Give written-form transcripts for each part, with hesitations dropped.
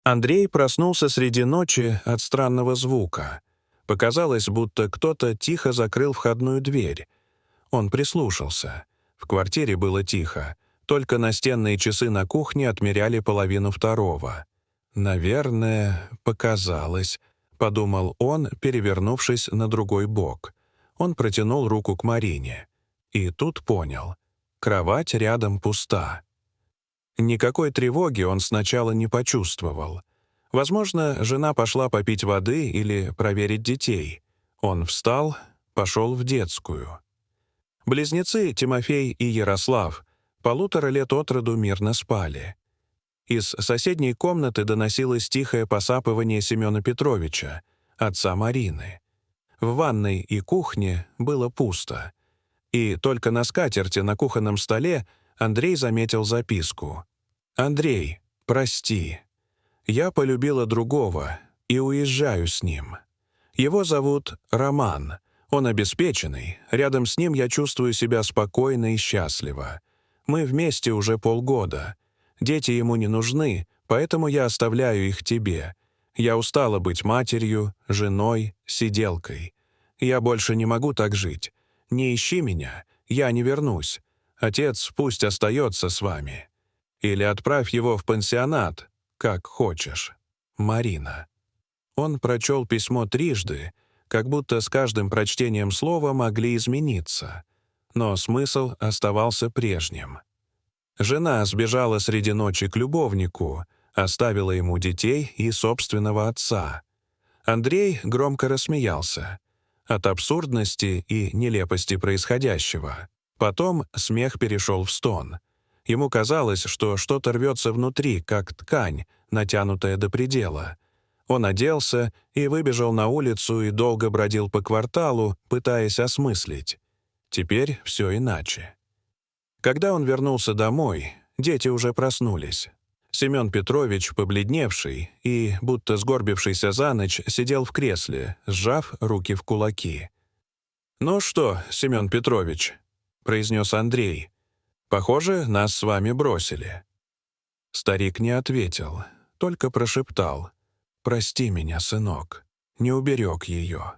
Андрей проснулся среди ночи от странного звука. Показалось, будто кто-то тихо закрыл входную дверь. Он прислушался. В квартире было тихо. Только настенные часы на кухне отмеряли 1:30. «Наверное, показалось», — подумал он, перевернувшись на другой бок. Он протянул руку к Марине. И тут понял. Кровать рядом пуста. Никакой тревоги он сначала не почувствовал. Возможно, жена пошла попить воды или проверить детей. Он встал, пошел в детскую. Близнецы Тимофей и Ярослав 1,5 лет от роду мирно спали. Из соседней комнаты доносилось тихое посапывание Семена Петровича, отца Марины. В ванной и кухне было пусто. И только на скатерти на кухонном столе Андрей заметил записку. «Андрей, прости. Я полюбила другого и уезжаю с ним. Его зовут Роман. Он обеспеченный. Рядом с ним я чувствую себя спокойно и счастливо. Мы вместе уже полгода. Дети ему не нужны, поэтому я оставляю их тебе. Я устала быть матерью, женой, сиделкой. Я больше не могу так жить. Не ищи меня, я не вернусь. Отец пусть остается с вами. Или отправь его в пансионат, как хочешь. Марина». Он прочел письмо трижды, как будто с каждым прочтением слова могли измениться. Но смысл оставался прежним. Жена сбежала среди ночи к любовнику, оставила ему детей и собственного отца. Андрей громко рассмеялся. От абсурдности и нелепости происходящего. Потом смех перешел в стон. Ему казалось, что что-то рвется внутри, как ткань, натянутая до предела. Он оделся и выбежал на улицу и долго бродил по кварталу, пытаясь осмыслить. Теперь все иначе. Когда он вернулся домой, дети уже проснулись. Семен Петрович, побледневший и, будто сгорбившийся за ночь, сидел в кресле, сжав руки в кулаки. «Ну что, Семен Петрович», — произнес Андрей, — «похоже, нас с вами бросили». Старик не ответил, только прошептал: «Прости меня, сынок, не уберег ее».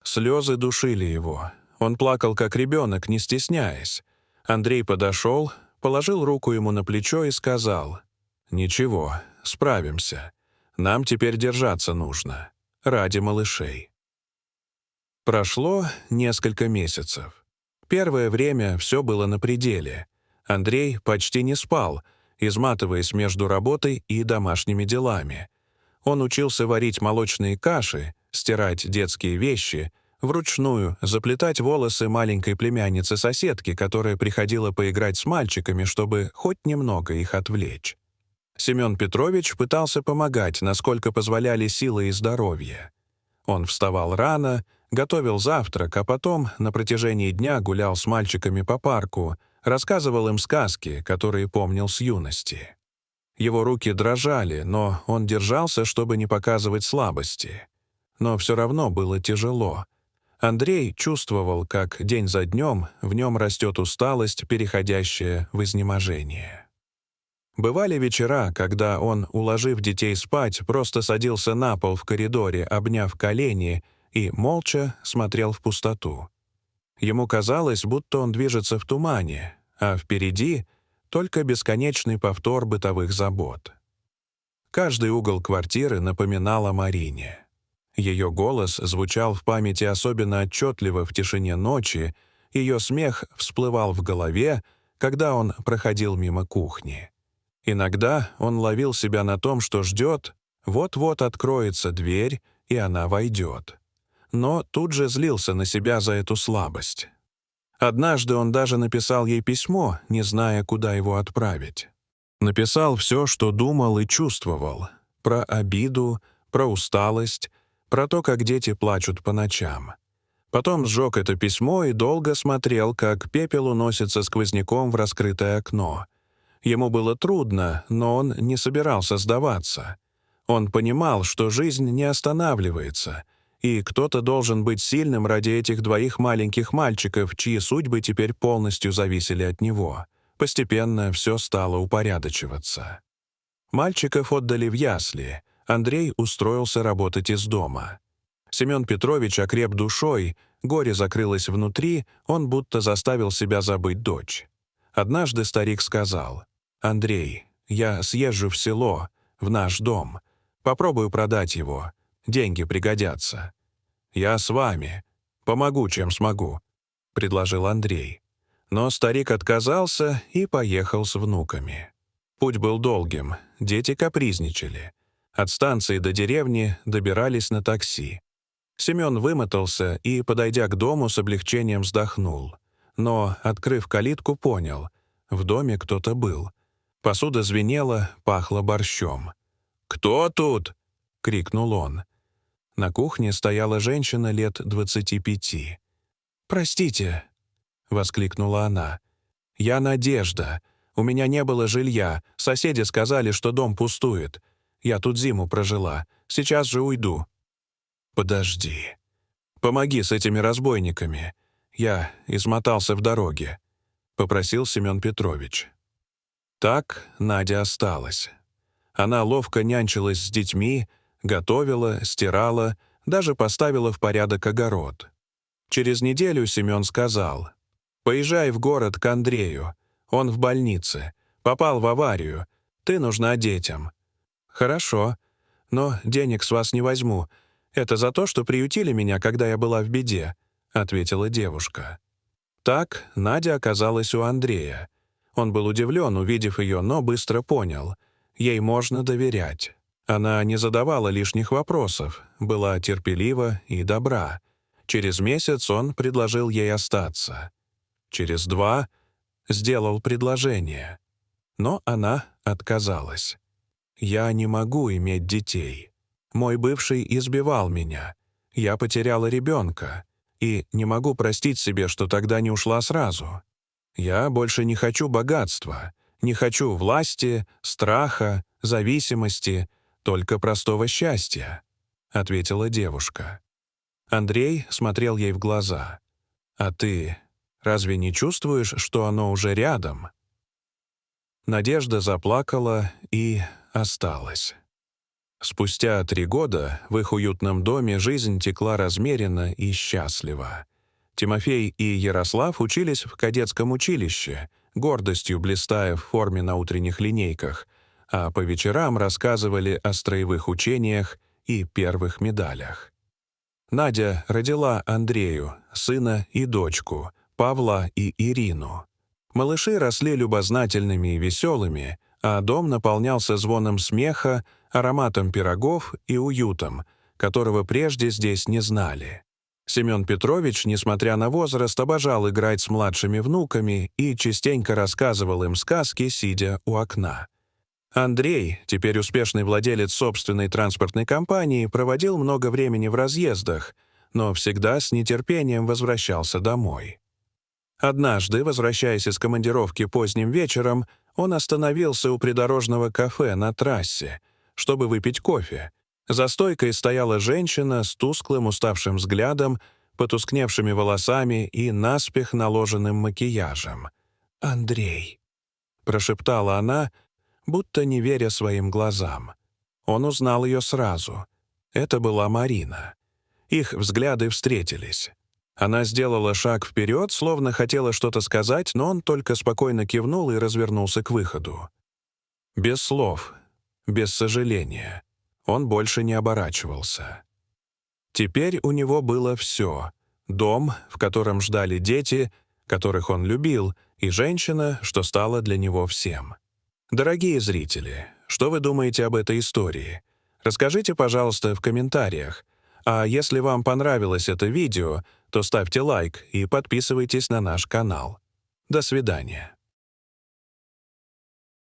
Слезы душили его. Он плакал, как ребенок, не стесняясь. Андрей подошел, положил руку ему на плечо и сказал: «Ничего, справимся. Нам теперь держаться нужно. Ради малышей». Прошло несколько месяцев. Первое время все было на пределе. Андрей почти не спал, изматываясь между работой и домашними делами. Он учился варить молочные каши, стирать детские вещи, вручную заплетать волосы маленькой племянницы-соседки, которая приходила поиграть с мальчиками, чтобы хоть немного их отвлечь. Семен Петрович пытался помогать, насколько позволяли силы и здоровье. Он вставал рано, готовил завтрак, а потом на протяжении дня гулял с мальчиками по парку, рассказывал им сказки, которые помнил с юности. Его руки дрожали, но он держался, чтобы не показывать слабости. Но все равно было тяжело. Андрей чувствовал, как день за днем в нем растет усталость, переходящая в изнеможение. Бывали вечера, когда он, уложив детей спать, просто садился на пол в коридоре, обняв колени, и молча смотрел в пустоту. Ему казалось, будто он движется в тумане, а впереди только бесконечный повтор бытовых забот. Каждый угол квартиры напоминал о Марине. Ее голос звучал в памяти особенно отчетливо в тишине ночи, ее смех всплывал в голове, когда он проходил мимо кухни. Иногда он ловил себя на том, что ждет, вот-вот откроется дверь, и она войдет. Но тут же злился на себя за эту слабость. Однажды он даже написал ей письмо, не зная, куда его отправить. Написал все, что думал и чувствовал. Про обиду, про усталость, про то, как дети плачут по ночам. Потом сжег это письмо и долго смотрел, как пепел уносится сквозняком в раскрытое окно. Ему было трудно, но он не собирался сдаваться. Он понимал, что жизнь не останавливается, и кто-то должен быть сильным ради этих двоих маленьких мальчиков, чьи судьбы теперь полностью зависели от него. Постепенно все стало упорядочиваться. Мальчиков отдали в ясли, Андрей устроился работать из дома. Семен Петрович окреп душой, горе закрылось внутри, он будто заставил себя забыть дочь. Однажды старик сказал: «Андрей, я съезжу в село, в наш дом. Попробую продать его. Деньги пригодятся. Я с вами. Помогу, чем смогу», — предложил Андрей. Но старик отказался и поехал с внуками. Путь был долгим, дети капризничали. От станции до деревни добирались на такси. Семен вымотался и, подойдя к дому, с облегчением вздохнул. Но, открыв калитку, понял — в доме кто-то был. Посуда звенела, пахло борщом. «Кто тут?» — крикнул он. На кухне стояла женщина лет 25. «Простите», — воскликнула она. «Я Надежда. У меня не было жилья. Соседи сказали, что дом пустует. Я тут зиму прожила. Сейчас же уйду». «Подожди. Помоги с этими разбойниками. Я измотался в дороге», — попросил Семен Петрович. Так Надя осталась. Она ловко нянчилась с детьми, готовила, стирала, даже поставила в порядок огород. Через неделю Семен сказал: «Поезжай в город к Андрею. Он в больнице. Попал в аварию. Ты нужна детям». «Хорошо. Но денег с вас не возьму. Это за то, что приютили меня, когда я была в беде», — ответила девушка. Так Надя оказалась у Андрея. Он был удивлен, увидев ее, но быстро понял — ей можно доверять. Она не задавала лишних вопросов, была терпелива и добра. Через месяц он предложил ей остаться. Через 2 сделал предложение. Но она отказалась. «Я не могу иметь детей. Мой бывший избивал меня. Я потеряла ребенка. И не могу простить себе, что тогда не ушла сразу. Я больше не хочу богатства, не хочу власти, страха, зависимости, только простого счастья», — ответила девушка. Андрей смотрел ей в глаза. «А ты разве не чувствуешь, что оно уже рядом?» Надежда заплакала и осталась. Спустя 3 года в их уютном доме жизнь текла размеренно и счастливо. Тимофей и Ярослав учились в кадетском училище, гордостью блистая в форме на утренних линейках, а по вечерам рассказывали о строевых учениях и первых медалях. Надя родила Андрею, сына и дочку, Павла и Ирину. Малыши росли любознательными и веселыми, а дом наполнялся звоном смеха, ароматом пирогов и уютом, которого прежде здесь не знали. Семен Петрович, несмотря на возраст, обожал играть с младшими внуками и частенько рассказывал им сказки, сидя у окна. Андрей, теперь успешный владелец собственной транспортной компании, проводил много времени в разъездах, но всегда с нетерпением возвращался домой. Однажды, возвращаясь из командировки поздним вечером, он остановился у придорожного кафе на трассе, чтобы выпить кофе. За стойкой стояла женщина с тусклым, уставшим взглядом, потускневшими волосами и наспех наложенным макияжем. «Андрей», — прошептала она, будто не веря своим глазам. Он узнал ее сразу. Это была Марина. Их взгляды встретились. Она сделала шаг вперед, словно хотела что-то сказать, но он только спокойно кивнул и развернулся к выходу. Без слов, без сожаления. Он больше не оборачивался. Теперь у него было все: дом, в котором ждали дети, которых он любил, и женщина, что стала для него всем. Дорогие зрители, что вы думаете об этой истории? Расскажите, пожалуйста, в комментариях. А если вам понравилось это видео, то ставьте лайк и подписывайтесь на наш канал. До свидания.